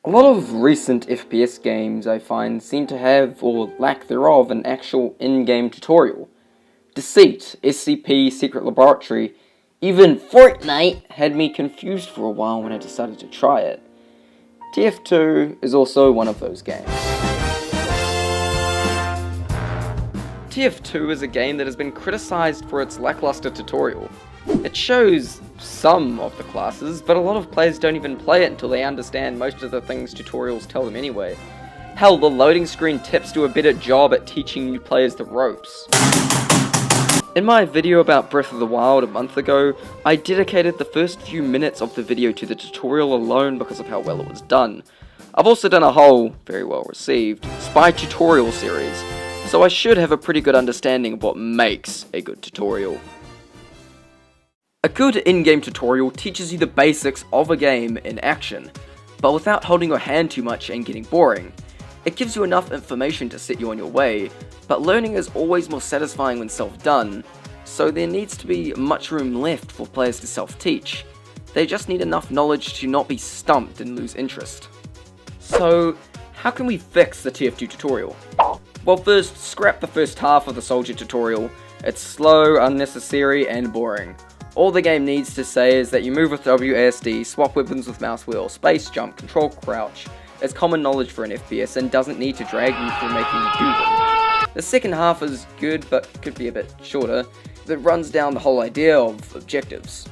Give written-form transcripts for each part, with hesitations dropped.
A lot of recent FPS games, I find, seem to have, or lack thereof, an actual in-game tutorial. Deceit, SCP, Secret Laboratory, even Fortnite had me confused for a while when I decided to try it. TF2 is also one of those games. TF2 is a game that has been criticized for its lackluster tutorial. It shows some of the classes, but a lot of players don't even play it until they understand most of the things tutorials tell them anyway. Hell, the loading screen tips do a better job at teaching new players the ropes. In my video about Breath of the Wild a month ago, I dedicated the first few minutes of the video to the tutorial alone because of how well it was done. I've also done a whole, very well received, spy tutorial series, so I should have a pretty good understanding of what makes a good tutorial. A good in-game tutorial teaches you the basics of a game in action, but without holding your hand too much and getting boring. It gives you enough information to set you on your way, but learning is always more satisfying when self-done, so there needs to be much room left for players to self-teach. They just need enough knowledge to not be stumped and lose interest. So, how can we fix the TF2 tutorial? Well, first, scrap the first half of the soldier tutorial. It's slow, unnecessary, and boring. All the game needs to say is that you move with WASD, swap weapons with mouse wheel, space jump, control crouch. It's common knowledge for an FPS and doesn't need to drag you through making you do them. The second half is good, but could be a bit shorter. It runs down the whole idea of objectives.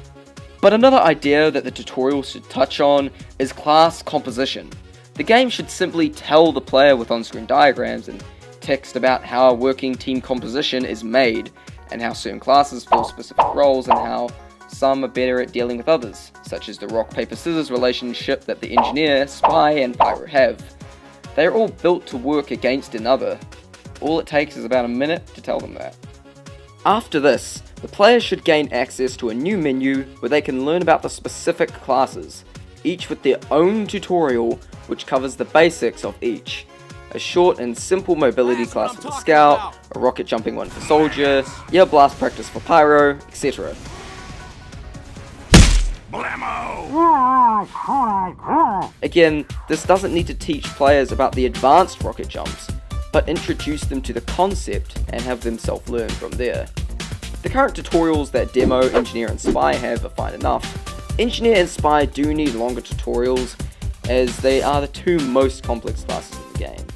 But another idea that the tutorial should touch on is class composition. The game should simply tell the player with on-screen diagrams and text about how a working team composition is made, and how certain classes fill specific roles and how some are better at dealing with others, such as the rock-paper-scissors relationship that the engineer, spy, and pyro have. They are all built to work against another. All it takes is about a minute to tell them that. After this, the player should gain access to a new menu where they can learn about the specific classes, each with their own tutorial which covers the basics of each. A short and simple mobility class for the scout, a rocket jumping one for soldier, air blast practice for pyro, etc. Again, this doesn't need to teach players about the advanced rocket jumps, but introduce them to the concept and have them self-learn from there. The current tutorials that Demo, Engineer, and Spy have are fine enough. Engineer and Spy do need longer tutorials, as they are the two most complex classes in the game.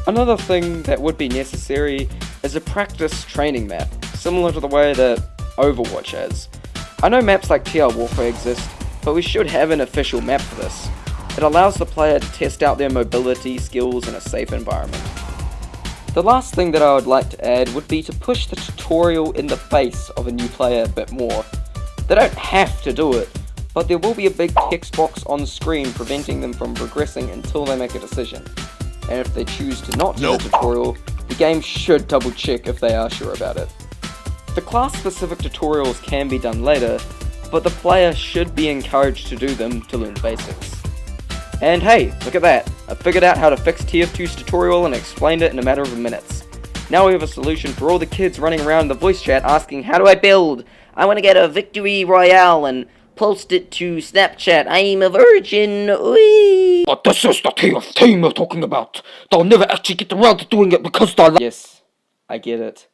Another thing that would be necessary is a practice training map, similar to the way that Overwatch has. I know maps like TR Warfare exist, but we should have an official map for this. It allows the player to test out their mobility skills in a safe environment. The last thing that I would like to add would be to push the tutorial in the face of a new player a bit more. They don't have to do it, but there will be a big text box on screen preventing them from progressing until they make a decision. And if they choose to not do the tutorial, the game should double check if they are sure about it. The class-specific tutorials can be done later, but the player should be encouraged to do them to learn basics. And hey, look at that! I figured out how to fix TF2's tutorial and explained it in a matter of minutes. Now we have a solution for all the kids running around the voice chat asking, how do I build? I want to get a victory royale and post it to Snapchat. I'm a virgin. Whee! But this is the TF team we're talking about. They'll never actually get around to doing it because they're Yes, I get it.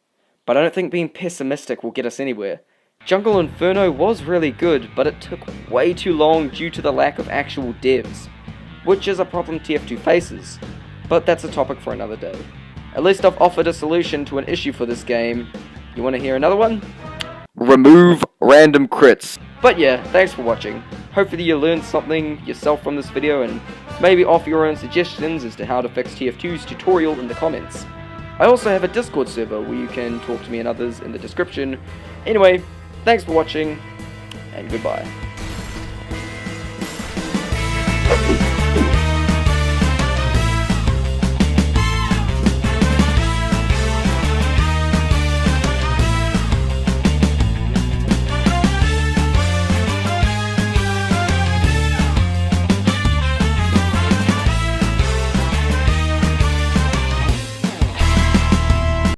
But I don't think being pessimistic will get us anywhere. Jungle Inferno was really good, but it took way too long due to the lack of actual devs, which is a problem TF2 faces. But that's a topic for another day. At least I've offered a solution to an issue for this game. You want to hear another one? Remove random crits. But yeah, thanks for watching. Hopefully you learned something yourself from this video and maybe offer your own suggestions as to how to fix TF2's tutorial in the comments. I also have a Discord server where you can talk to me and others in the description. Anyway, thanks for watching, and goodbye.